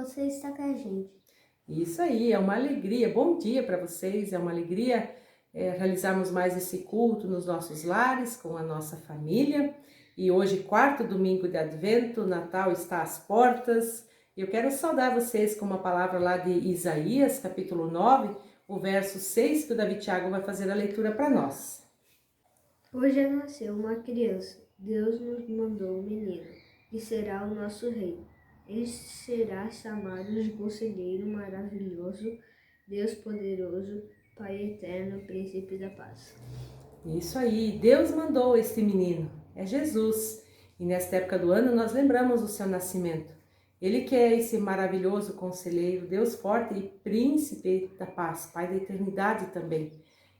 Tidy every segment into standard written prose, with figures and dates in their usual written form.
você está com a gente. Isso aí, é uma alegria. Bom dia para vocês, é uma alegria realizarmos mais esse culto nos nossos lares, com a nossa família. E hoje, quarto domingo de Advento, o Natal está às portas. Eu quero saudar vocês com uma palavra lá de Isaías, capítulo 9, o verso 6, que o David Thiago vai fazer a leitura para nós. Hoje nasceu uma criança, Deus nos mandou um menino, que será o nosso rei. Ele será chamado de Conselheiro Maravilhoso, Deus Poderoso, Pai Eterno, Príncipe da Paz. Isso aí, Deus mandou este menino, é Jesus. E nesta época do ano nós lembramos o seu nascimento. Ele que é esse maravilhoso conselheiro, Deus forte e príncipe da paz, Pai da eternidade também.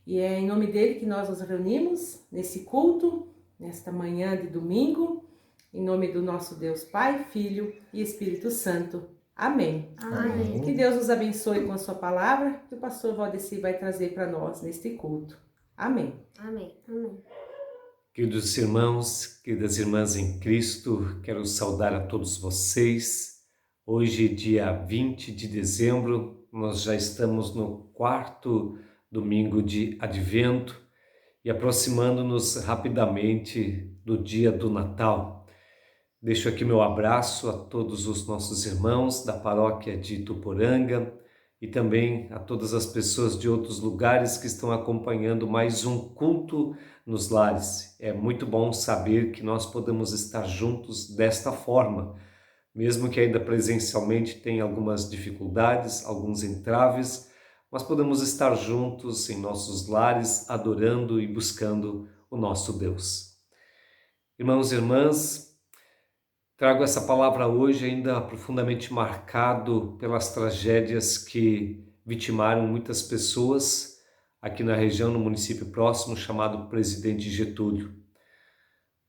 E é em nome dele que nós nos reunimos nesse culto, nesta manhã de domingo, em nome do nosso Deus Pai, Filho e Espírito Santo. Amém. Amém. Que Deus nos abençoe com a sua palavra, que o pastor Valdeci vai trazer para nós neste culto. Amém. Amém. Amém. Queridos irmãos, queridas irmãs em Cristo, quero saudar a todos vocês. Hoje, dia 20 de dezembro, nós já estamos no quarto domingo de Advento e aproximando-nos rapidamente do dia do Natal. Deixo aqui meu abraço a todos os nossos irmãos da paróquia de Ituporanga e também a todas as pessoas de outros lugares que estão acompanhando mais um culto nos lares. É muito bom saber que nós podemos estar juntos desta forma, mesmo que ainda presencialmente tenha algumas dificuldades, alguns entraves, mas podemos estar juntos em nossos lares, adorando e buscando o nosso Deus. Irmãos e irmãs, trago essa palavra hoje ainda profundamente marcado pelas tragédias que vitimaram muitas pessoas aqui na região, no município próximo, chamado Presidente Getúlio.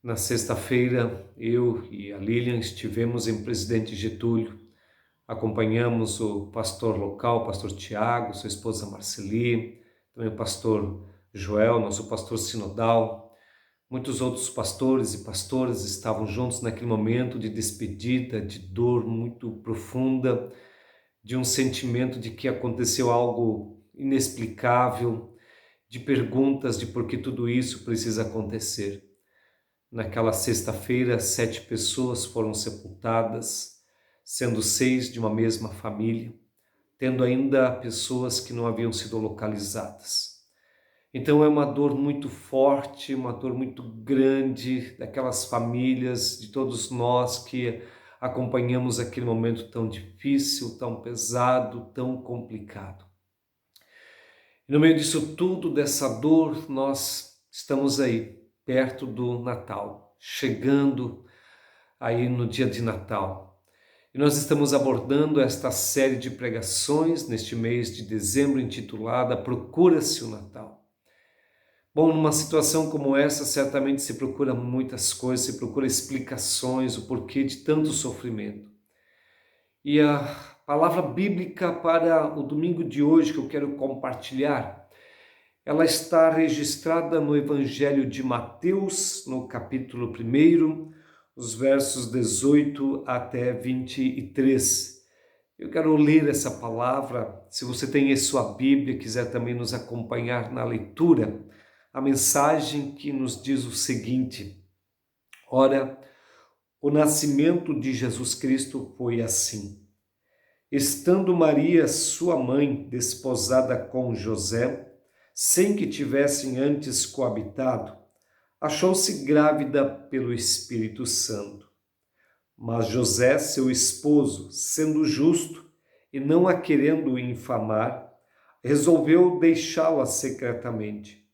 Na sexta-feira, eu e a Lilian estivemos em Presidente Getúlio, acompanhamos o pastor local, o pastor Tiago, sua esposa Marceli, também o pastor Joel, nosso pastor sinodal. Muitos outros pastores e pastoras estavam juntos naquele momento de despedida, de dor muito profunda, de um sentimento de que aconteceu algo inexplicável, de perguntas de por que tudo isso precisa acontecer. Naquela sexta-feira, 7 pessoas foram sepultadas, sendo 6 de uma mesma família, tendo ainda pessoas que não haviam sido localizadas. Então é uma dor muito forte, uma dor muito grande daquelas famílias, de todos nós que acompanhamos aquele momento tão difícil, tão pesado, tão complicado. E no meio disso tudo, dessa dor, nós estamos aí, perto do Natal, chegando aí no dia de Natal. E nós estamos abordando esta série de pregações neste mês de dezembro intitulada Procura-se o Natal. Bom, numa situação como essa, certamente se procura muitas coisas, se procura explicações, o porquê de tanto sofrimento. E a palavra bíblica para o domingo de hoje que eu quero compartilhar, ela está registrada no Evangelho de Mateus, no capítulo 1, os versos 18 até 23. Eu quero ler essa palavra. Se você tem em sua Bíblia, quiser também nos acompanhar na leitura, a mensagem que nos diz o seguinte: ora, o nascimento de Jesus Cristo foi assim. Estando Maria, sua mãe, desposada com José, sem que tivessem antes coabitado, achou-se grávida pelo Espírito Santo. Mas José, seu esposo, sendo justo e não a querendo infamar, resolveu deixá-la secretamente.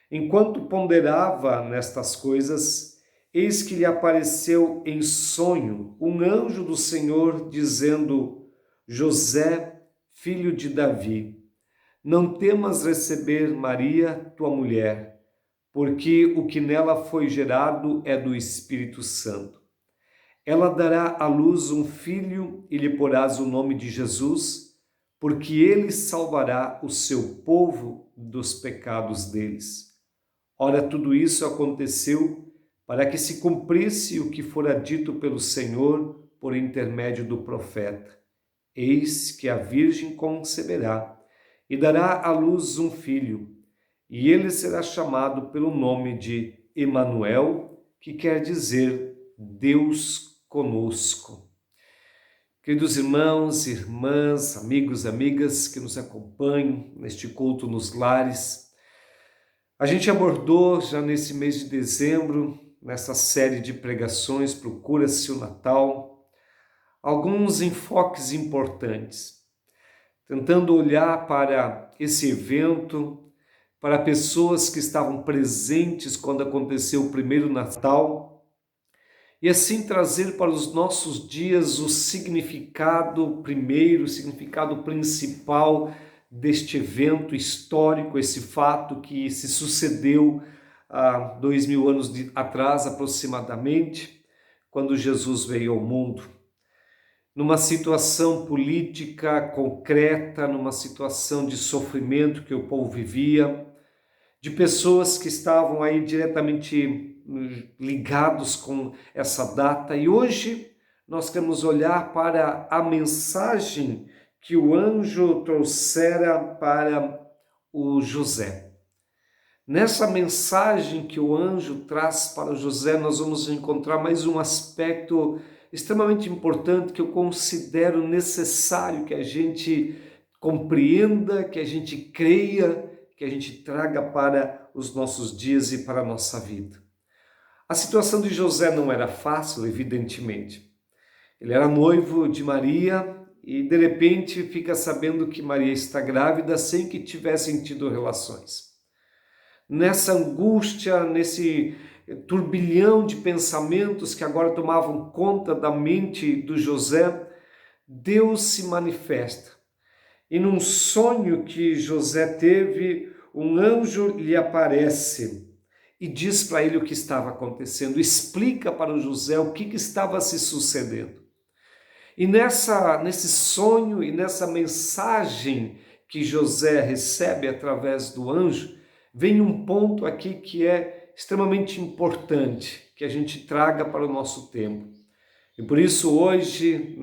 Enquanto ponderava nestas coisas, eis que lhe apareceu em sonho um anjo do Senhor, dizendo: José, filho de Davi, não temas receber Maria, tua mulher, porque o que nela foi gerado é do Espírito Santo. Ela dará à luz um filho e lhe porás o nome de Jesus, porque ele salvará o seu povo dos pecados deles. Ora, tudo isso aconteceu para que se cumprisse o que fora dito pelo Senhor por intermédio do profeta. Eis que a Virgem conceberá e dará à luz um filho, e ele será chamado pelo nome de Emanuel, que quer dizer Deus conosco. Queridos irmãos, irmãs, amigos, amigas que nos acompanham neste culto nos lares, a gente abordou já nesse mês de dezembro, nessa série de pregações Procura-se o Natal, alguns enfoques importantes, tentando olhar para esse evento, para pessoas que estavam presentes quando aconteceu o primeiro Natal, e assim trazer para os nossos dias o significado primeiro, o significado principal deste evento histórico, esse fato que se sucedeu há 2000 anos atrás aproximadamente, quando Jesus veio ao mundo. Numa situação política concreta, numa situação de sofrimento que o povo vivia, de pessoas que estavam aí diretamente ligados com essa data. E hoje nós queremos olhar para a mensagem que o anjo trouxera para o José. Nessa mensagem que o anjo traz para o José, nós vamos encontrar mais um aspecto extremamente importante que eu considero necessário que a gente compreenda, que a gente creia, que a gente traga para os nossos dias e para a nossa vida. A situação de José não era fácil, evidentemente. Ele era noivo de Maria e de repente fica sabendo que Maria está grávida sem que tivessem tido relações. Nessa angústia, nesse turbilhão de pensamentos que agora tomavam conta da mente do José, Deus se manifesta. E num sonho que José teve, um anjo lhe aparece e diz para ele o que estava acontecendo, explica para o José o que estava se sucedendo. E nesse sonho e nessa mensagem que José recebe através do anjo, vem um ponto aqui que é extremamente importante, que a gente traga para o nosso tempo. E por isso hoje,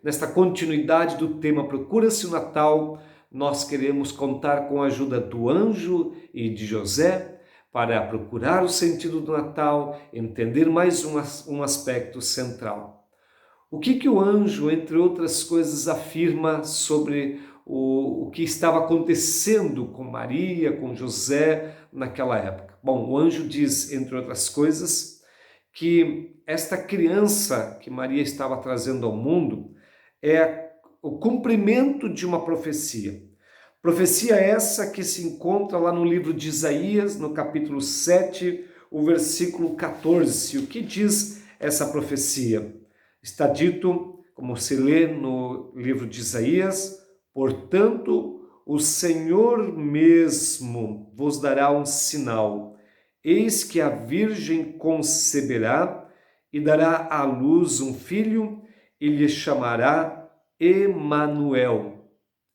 nesta continuidade do tema Procura-se o Natal, nós queremos contar com a ajuda do anjo e de José para procurar o sentido do Natal, entender mais um aspecto central. O que o anjo, entre outras coisas, afirma sobre o que estava acontecendo com Maria, com José naquela época? Bom, o anjo diz, entre outras coisas, que esta criança que Maria estava trazendo ao mundo é o cumprimento de uma profecia. Profecia essa que se encontra lá no livro de Isaías, no capítulo 7, o versículo 14. O que diz essa profecia? Está dito, como se lê no livro de Isaías, portanto, o Senhor mesmo vos dará um sinal. Eis que a Virgem conceberá e dará à luz um filho e lhe chamará Emanuel.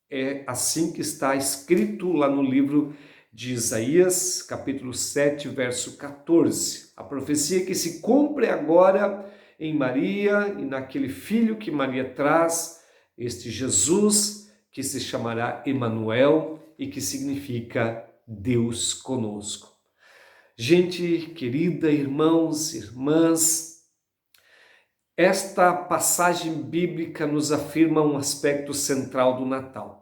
É assim que está escrito lá no livro de Isaías, capítulo 7, verso 14. A profecia que se cumpre agora em Maria e naquele filho que Maria traz, este Jesus, que se chamará Emanuel e que significa Deus conosco. Gente querida, irmãos, irmãs, esta passagem bíblica nos afirma um aspecto central do Natal.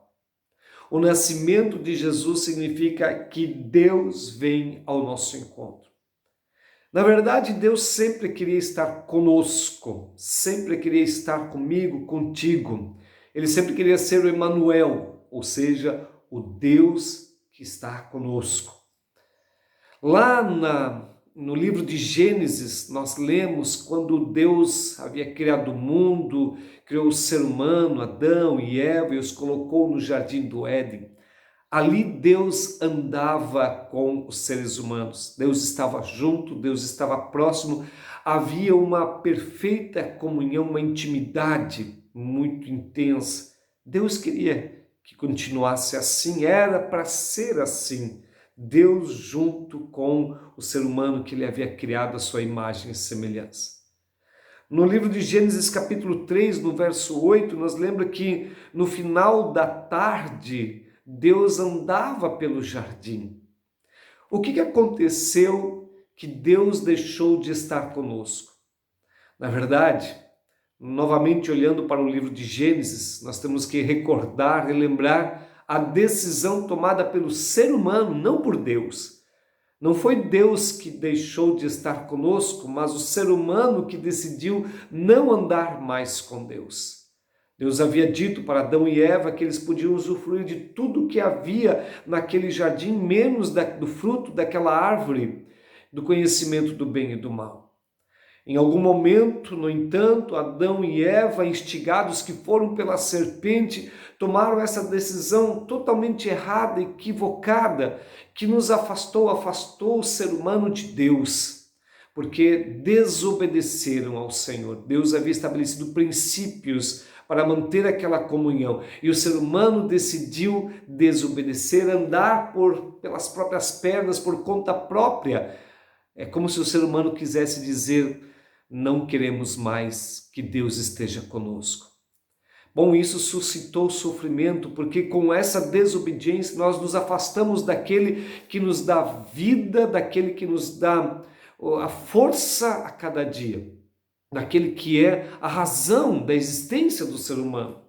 O nascimento de Jesus significa que Deus vem ao nosso encontro. Na verdade, Deus sempre queria estar conosco, sempre queria estar comigo, contigo. Ele sempre queria ser o Emanuel, ou seja, o Deus que está conosco. Lá no livro de Gênesis, nós lemos quando Deus havia criado o mundo, criou o ser humano, Adão e Eva, e os colocou no jardim do Éden. Ali Deus andava com os seres humanos, Deus estava junto, Deus estava próximo, havia uma perfeita comunhão, uma intimidade muito intensa. Deus queria que continuasse assim, era para ser assim. Deus junto com o ser humano que ele havia criado à sua imagem e semelhança. No livro de Gênesis capítulo 3, no verso 8, nos lembra que no final da tarde, Deus andava pelo jardim. O que aconteceu que Deus deixou de estar conosco? Na verdade, novamente olhando para o livro de Gênesis, nós temos que recordar, relembrar a decisão tomada pelo ser humano, não por Deus. Não foi Deus que deixou de estar conosco, mas o ser humano que decidiu não andar mais com Deus. Deus havia dito para Adão e Eva que eles podiam usufruir de tudo que havia naquele jardim, menos do fruto daquela árvore, do conhecimento do bem e do mal. Em algum momento, no entanto, Adão e Eva, instigados que foram pela serpente, tomaram essa decisão totalmente errada, equivocada, que nos afastou o ser humano de Deus, porque desobedeceram ao Senhor. Deus havia estabelecido princípios para manter aquela comunhão, e o ser humano decidiu desobedecer, andar pelas próprias pernas, por conta própria. É como se o ser humano quisesse dizer: não queremos mais que Deus esteja conosco. Bom, isso suscitou sofrimento, porque com essa desobediência nós nos afastamos daquele que nos dá vida, daquele que nos dá a força a cada dia, daquele que é a razão da existência do ser humano.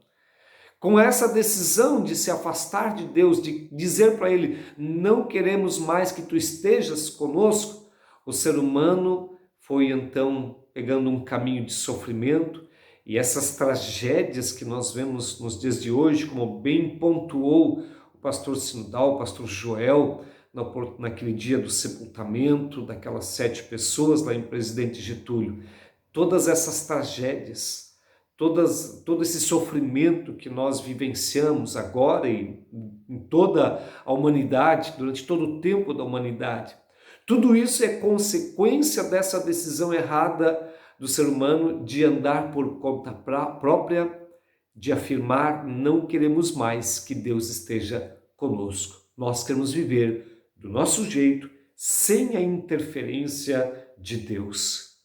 Com essa decisão de se afastar de Deus, de dizer para Ele: não queremos mais que Tu estejas conosco, o ser humano foi então pegando um caminho de sofrimento, e essas tragédias que nós vemos nos dias de hoje, como bem pontuou o pastor sinodal, o pastor Joel, naquele dia do sepultamento daquelas 7 pessoas lá em Presidente Getúlio, todas essas tragédias, todo esse sofrimento que nós vivenciamos agora e em toda a humanidade, durante todo o tempo da humanidade, tudo isso é consequência dessa decisão errada do ser humano de andar por conta própria, de afirmar: não queremos mais que Deus esteja conosco. Nós queremos viver do nosso jeito, sem a interferência de Deus.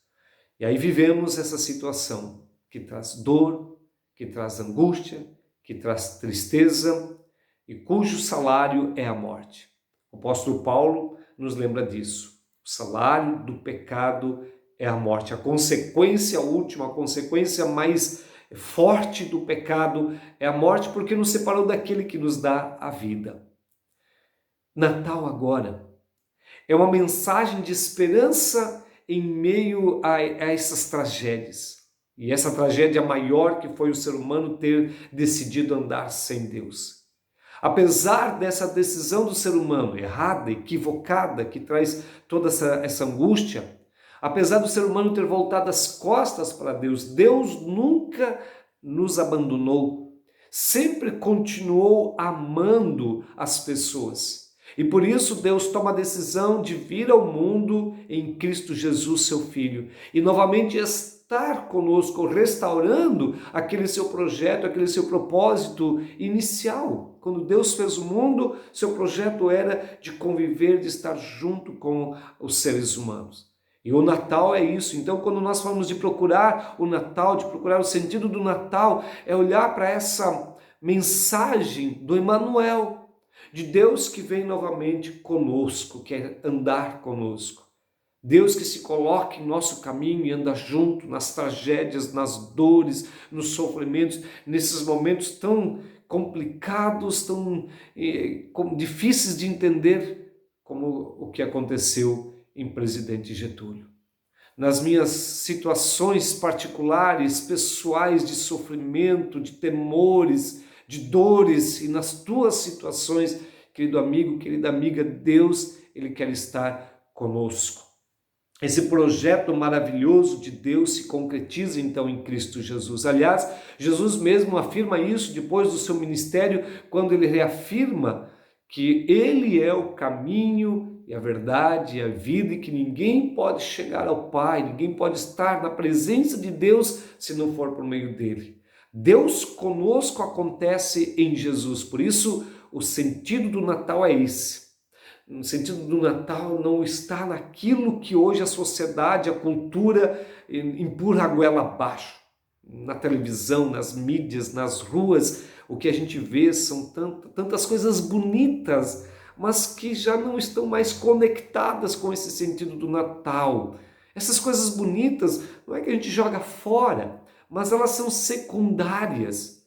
E aí vivemos essa situação que traz dor, que traz angústia, que traz tristeza e cujo salário é a morte. O apóstolo Paulo nos lembra disso. O salário do pecado é a morte. A consequência última, a consequência mais forte do pecado é a morte, porque nos separou daquele que nos dá a vida. Natal agora é uma mensagem de esperança em meio a essas tragédias. E essa tragédia maior que foi o ser humano ter decidido andar sem Deus. Apesar dessa decisão do ser humano errada, equivocada, que traz toda essa angústia, apesar do ser humano ter voltado as costas para Deus, Deus nunca nos abandonou, sempre continuou amando as pessoas. E por isso Deus toma a decisão de vir ao mundo em Cristo Jesus, seu Filho, e novamente estar conosco, restaurando aquele seu projeto, aquele seu propósito inicial. Quando Deus fez o mundo, seu projeto era de conviver, de estar junto com os seres humanos. E o Natal é isso. Então, quando nós falamos de procurar o Natal, de procurar o sentido do Natal, é olhar para essa mensagem do Emmanuel, de Deus que vem novamente conosco, que é andar conosco. Deus que se coloca em nosso caminho e anda junto nas tragédias, nas dores, nos sofrimentos, nesses momentos tão complicados, tão difíceis de entender, como o que aconteceu em Presidente Getúlio. Nas minhas situações particulares, pessoais de sofrimento, de temores, de dores, e nas tuas situações, querido amigo, querida amiga, Deus, Ele quer estar conosco. Esse projeto maravilhoso de Deus se concretiza então em Cristo Jesus. Aliás, Jesus mesmo afirma isso depois do seu ministério, quando ele reafirma que ele é o caminho e a verdade e a vida, e que ninguém pode chegar ao Pai, ninguém pode estar na presença de Deus se não for por meio dele. Deus conosco acontece em Jesus, por isso o sentido do Natal é esse. no sentido do Natal não está naquilo que hoje a sociedade, a cultura empurra a goela abaixo. Na televisão, nas mídias, nas ruas, o que a gente vê são tantas coisas bonitas, mas que já não estão mais conectadas com esse sentido do Natal. Essas coisas bonitas não é que a gente joga fora, mas elas são secundárias.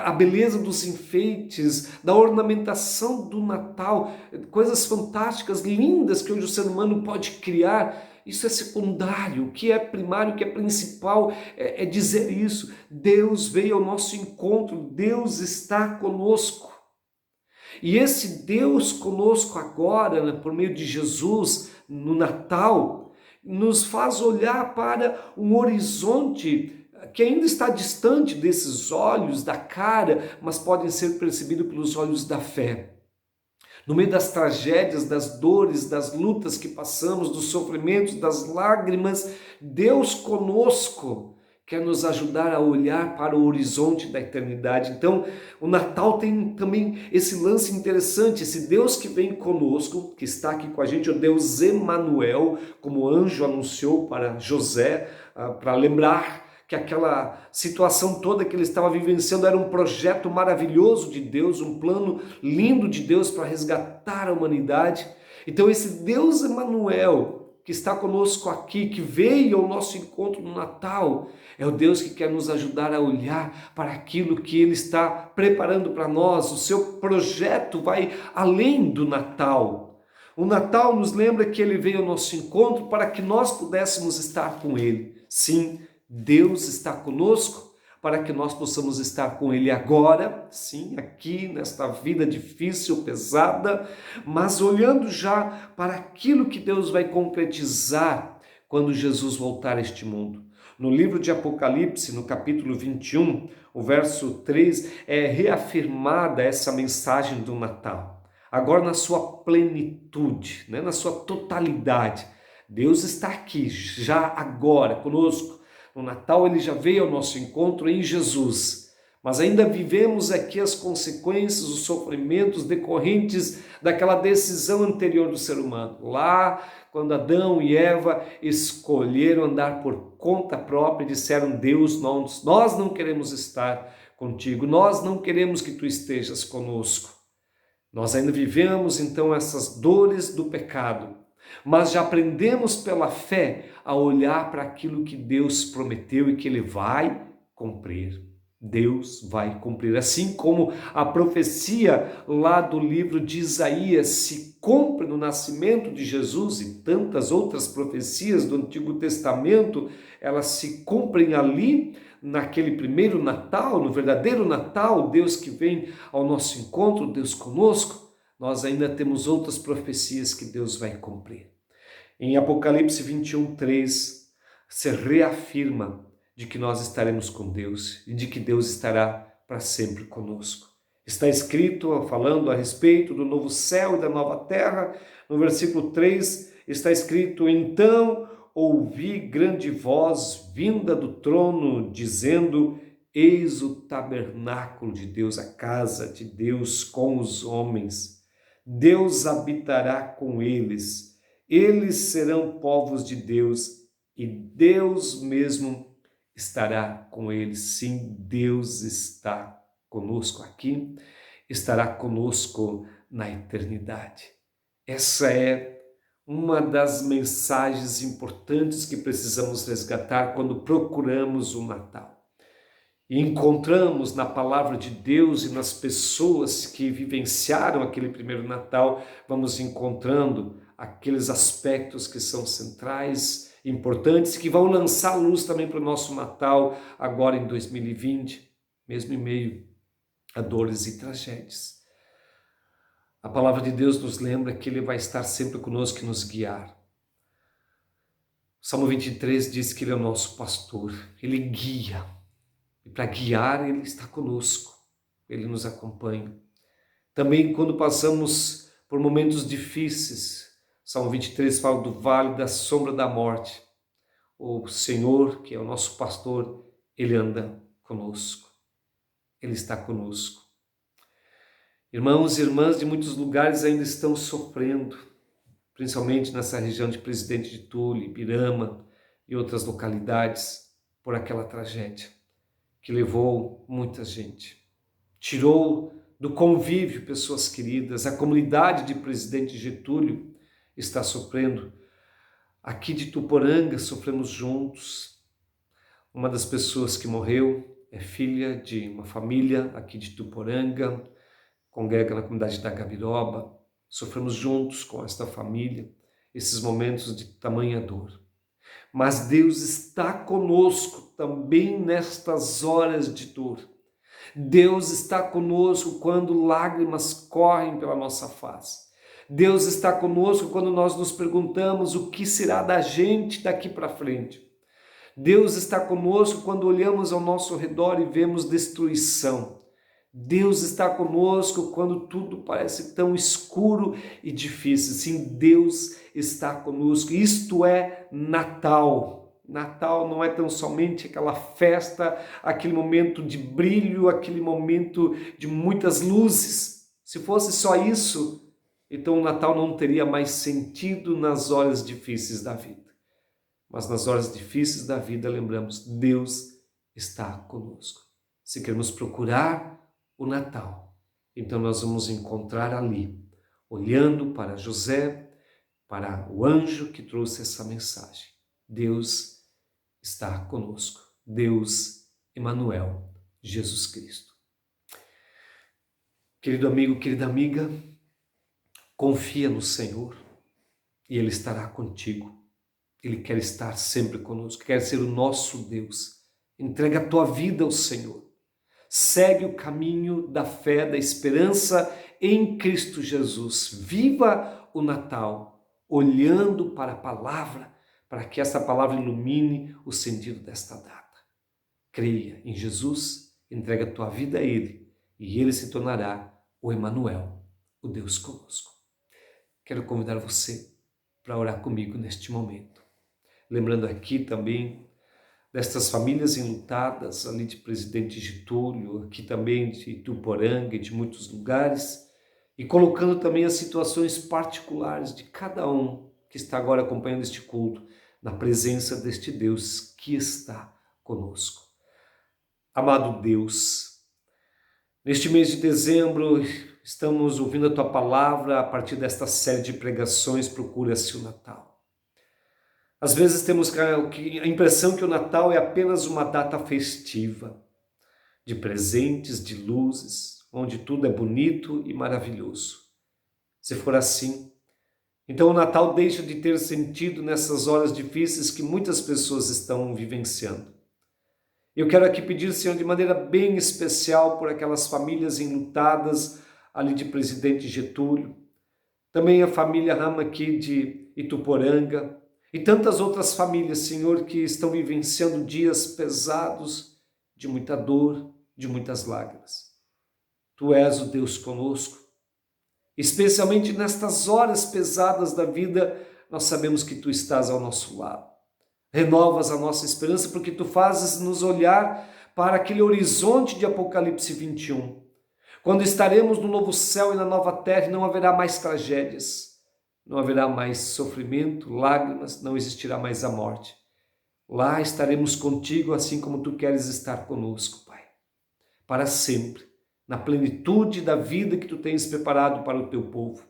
A beleza dos enfeites, da ornamentação do Natal, coisas fantásticas, lindas que hoje o ser humano pode criar, isso é secundário. O que é primário, o que é principal é dizer isso. Deus veio ao nosso encontro, Deus está conosco. E esse Deus conosco agora, né, por meio de Jesus, no Natal, nos faz olhar para um horizonte que ainda está distante desses olhos da cara, mas podem ser percebidos pelos olhos da fé. No meio das tragédias, das dores, das lutas que passamos, dos sofrimentos, das lágrimas, Deus conosco quer nos ajudar a olhar para o horizonte da eternidade. Então, o Natal tem também esse lance interessante, esse Deus que vem conosco, que está aqui com a gente, o Deus Emanuel, como o anjo anunciou para José, para lembrar que aquela situação toda que ele estava vivenciando era um projeto maravilhoso de Deus, um plano lindo de Deus para resgatar a humanidade. Então esse Deus Emanuel, que está conosco aqui, que veio ao nosso encontro no Natal, é o Deus que quer nos ajudar a olhar para aquilo que Ele está preparando para nós. O seu projeto vai além do Natal. O Natal nos lembra que Ele veio ao nosso encontro para que nós pudéssemos estar com Ele. Sim, Deus está conosco para que nós possamos estar com Ele agora, sim, aqui nesta vida difícil, pesada, mas olhando já para aquilo que Deus vai concretizar quando Jesus voltar a este mundo. No livro de Apocalipse, no capítulo 21, o verso 3, é reafirmada essa mensagem do Natal. Agora na sua plenitude, né, na sua totalidade. Deus está aqui, já agora, conosco. No Natal ele já veio ao nosso encontro em Jesus, mas ainda vivemos aqui as consequências, os sofrimentos decorrentes daquela decisão anterior do ser humano. Lá, quando Adão e Eva escolheram andar por conta própria e disseram: Deus, nós não queremos estar contigo, nós não queremos que tu estejas conosco. Nós ainda vivemos então essas dores do pecado, mas já aprendemos pela fé a olhar para aquilo que Deus prometeu e que Ele vai cumprir. Deus vai cumprir. Assim como a profecia lá do livro de Isaías se cumpre no nascimento de Jesus e tantas outras profecias do Antigo Testamento, elas se cumprem ali naquele primeiro Natal, no verdadeiro Natal, Deus que vem ao nosso encontro, Deus conosco. Nós ainda temos outras profecias que Deus vai cumprir. Em Apocalipse 21, 3, se reafirma de que nós estaremos com Deus e de que Deus estará para sempre conosco. Está escrito, falando a respeito do novo céu e da nova terra, no versículo 3, está escrito: então ouvi grande voz vinda do trono, dizendo: eis o tabernáculo de Deus, a casa de Deus com os homens. Deus habitará com eles. Eles serão povos de Deus e Deus mesmo estará com eles. Sim, Deus está conosco aqui, estará conosco na eternidade. Essa é uma das mensagens importantes que precisamos resgatar quando procuramos o Natal. E encontramos na palavra de Deus e nas pessoas que vivenciaram aquele primeiro Natal, vamos encontrando aqueles aspectos que são centrais, importantes, que vão lançar luz também para o nosso Natal agora em 2020, mesmo em meio a dores e tragédias. A palavra de Deus nos lembra que Ele vai estar sempre conosco e nos guiar. O Salmo 23 diz que Ele é o nosso pastor, Ele guia. E para guiar, Ele está conosco, Ele nos acompanha. Também quando passamos por momentos difíceis, Salmo 23 fala do vale da sombra da morte. O Senhor, que é o nosso pastor, Ele anda conosco. Ele está conosco. Irmãos e irmãs de muitos lugares ainda estão sofrendo, principalmente nessa região de Presidente de Túlio, Ibirama e outras localidades, por aquela tragédia que levou muita gente. Tirou do convívio pessoas queridas. A comunidade de Presidente Getúlio está sofrendo. Aqui de Tuporanga sofremos juntos. Uma das pessoas que morreu é filha de uma família aqui de Tuporanga, congrega na comunidade da Gabiroba. Sofremos juntos com esta família esses momentos de tamanha dor. Mas Deus está conosco também nestas horas de dor. Deus está conosco quando lágrimas correm pela nossa face. Deus está conosco quando nós nos perguntamos o que será da gente daqui para frente. Deus está conosco quando olhamos ao nosso redor e vemos destruição. Deus está conosco quando tudo parece tão escuro e difícil. Sim, Deus está conosco. Isto é Natal. Natal não é tão somente aquela festa, aquele momento de brilho, aquele momento de muitas luzes. Se fosse só isso, então o Natal não teria mais sentido nas horas difíceis da vida. Mas nas horas difíceis da vida, lembramos, Deus está conosco. Se queremos procurar o Natal, então nós vamos encontrar ali, olhando para José, para o anjo que trouxe essa mensagem. Deus está conosco. Deus, Emmanuel, Jesus Cristo. Querido amigo, querida amiga, confia no Senhor e Ele estará contigo. Ele quer estar sempre conosco, quer ser o nosso Deus. Entrega a tua vida ao Senhor. Segue o caminho da fé, da esperança em Cristo Jesus. Viva o Natal, olhando para a palavra, para que essa palavra ilumine o sentido desta data. Creia em Jesus, entrega a tua vida a Ele, e Ele se tornará o Emmanuel, o Deus conosco. Quero convidar você para orar comigo neste momento. Lembrando aqui também destas famílias enlutadas ali de Presidente Getúlio, aqui também de Ituporanga e de muitos lugares, e colocando também as situações particulares de cada um que está agora acompanhando este culto, na presença deste Deus que está conosco. Amado Deus, neste mês de dezembro estamos ouvindo a Tua palavra a partir desta série de pregações Procura-se o Natal. Às vezes temos a impressão que o Natal é apenas uma data festiva, de presentes, de luzes, onde tudo é bonito e maravilhoso. Se for assim, então o Natal deixa de ter sentido nessas horas difíceis que muitas pessoas estão vivenciando. Eu quero aqui pedir, Senhor, de maneira bem especial por aquelas famílias enlutadas ali de Presidente Getúlio, também a família Rama aqui de Ituporanga, e tantas outras famílias, Senhor, que estão vivenciando dias pesados, de muita dor, de muitas lágrimas. Tu és o Deus conosco. Especialmente nestas horas pesadas da vida, nós sabemos que Tu estás ao nosso lado. Renovas a nossa esperança porque Tu fazes nos olhar para aquele horizonte de Apocalipse 21. Quando estaremos no novo céu e na nova terra, não haverá mais tragédias. Não haverá mais sofrimento, lágrimas, não existirá mais a morte. Lá estaremos contigo, assim como Tu queres estar conosco, Pai. Para sempre, na plenitude da vida que Tu tens preparado para o Teu povo.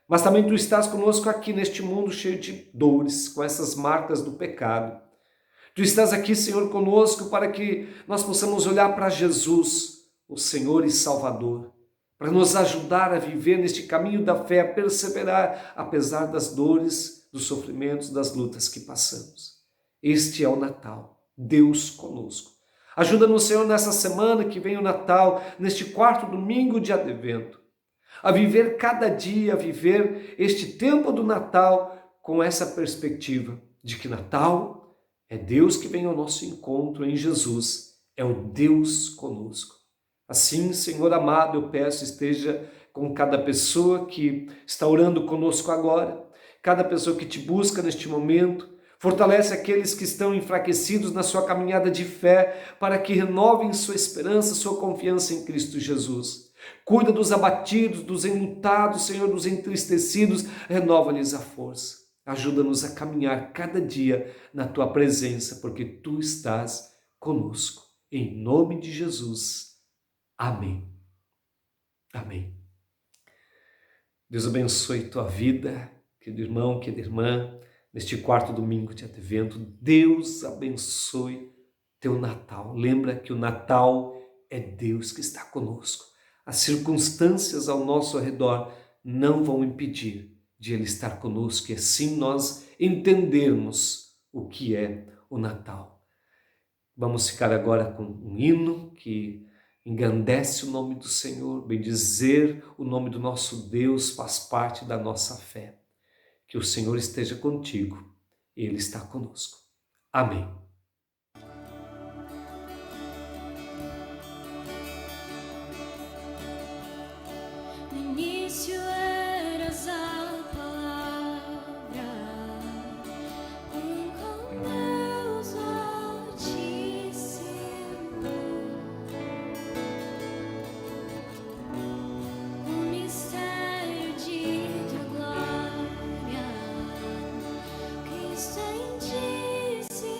Mas também Tu estás conosco aqui neste mundo cheio de dores, com essas marcas do pecado. Tu estás aqui, Senhor, conosco para que nós possamos olhar para Jesus, o Senhor e Salvador, para nos ajudar a viver neste caminho da fé, a perseverar, apesar das dores, dos sofrimentos, das lutas que passamos. Este é o Natal, Deus conosco. Ajuda-nos, Senhor, nessa semana que vem o Natal, neste quarto domingo de Advento, a viver cada dia, a viver este tempo do Natal com essa perspectiva de que Natal é Deus que vem ao nosso encontro em Jesus, é o Deus conosco. Assim, Senhor amado, eu peço, esteja com cada pessoa que está orando conosco agora, cada pessoa que Te busca neste momento. Fortalece aqueles que estão enfraquecidos na sua caminhada de fé, para que renovem sua esperança, sua confiança em Cristo Jesus. Cuida dos abatidos, dos enlutados, Senhor, dos entristecidos, renova-lhes a força. Ajuda-nos a caminhar cada dia na Tua presença, porque Tu estás conosco. Em nome de Jesus. Amém. Amém. Deus abençoe tua vida, querido irmão, querida irmã, neste quarto domingo de Advento. Deus abençoe teu Natal. Lembra que o Natal é Deus que está conosco. As circunstâncias ao nosso redor não vão impedir de Ele estar conosco e assim nós entendermos o que é o Natal. Vamos ficar agora com um hino que engrandece o nome do Senhor, bendizer o nome do nosso Deus faz parte da nossa fé. Que o Senhor esteja contigo, Ele está conosco. Amém. No início eras a palavra, com Deus Altíssimo. O mistério de tua glória, Cristo em ti se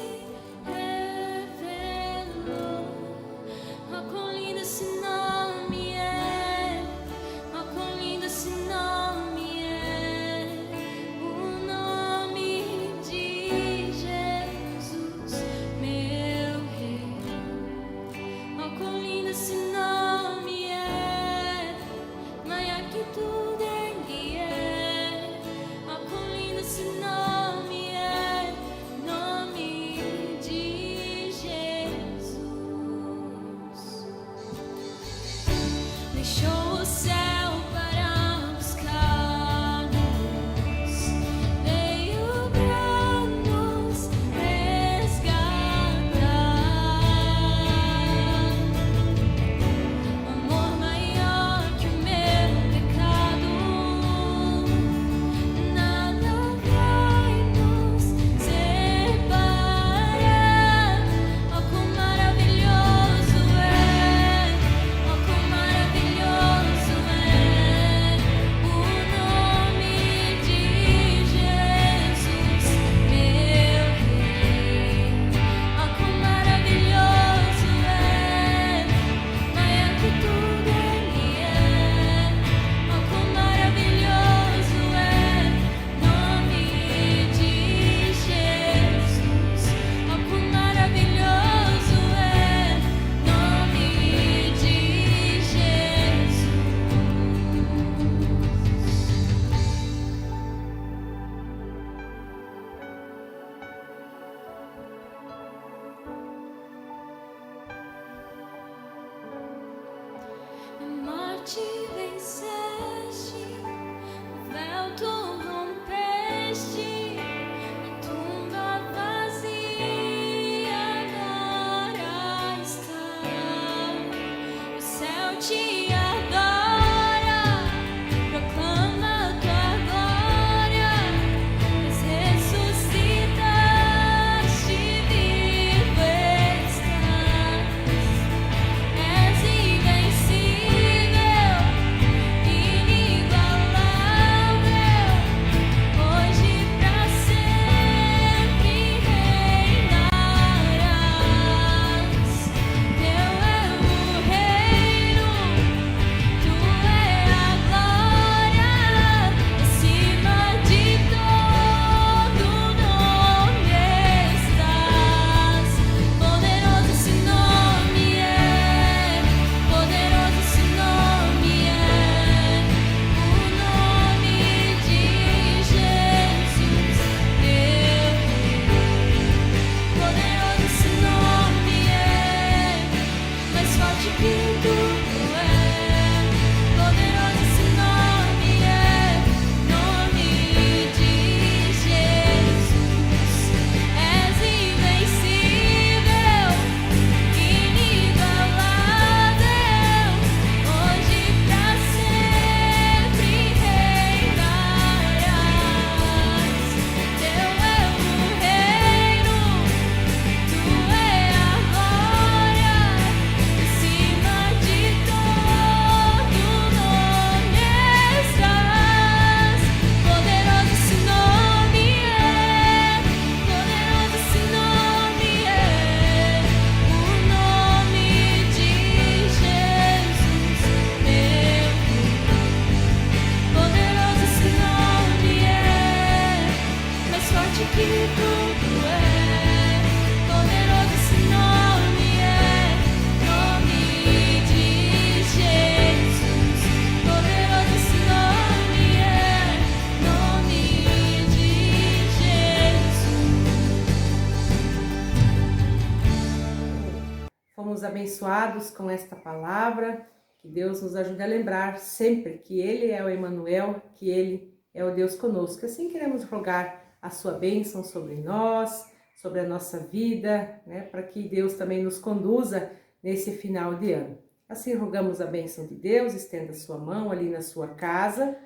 abençoados com esta palavra, que Deus nos ajude a lembrar sempre que Ele é o Emanuel, que Ele é o Deus conosco. Assim queremos rogar a sua bênção sobre nós, sobre a nossa vida, né, para que Deus também nos conduza nesse final de ano. Assim rogamos a bênção de Deus, estenda sua mão ali na sua casa,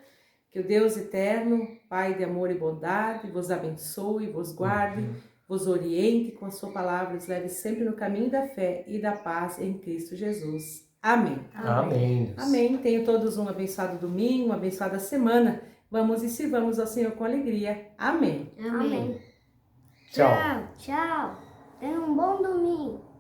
que o Deus eterno, Pai de amor e bondade, vos abençoe, vos guarde, vos oriente com a sua palavra, os leve sempre no caminho da fé e da paz em Cristo Jesus. Amém. Amém. Amém. Tenham todos um abençoado domingo, uma abençoada semana. Vamos e sirvamos ao Senhor com alegria. Amém. Amém. Tchau. Tchau. Tenha um bom domingo.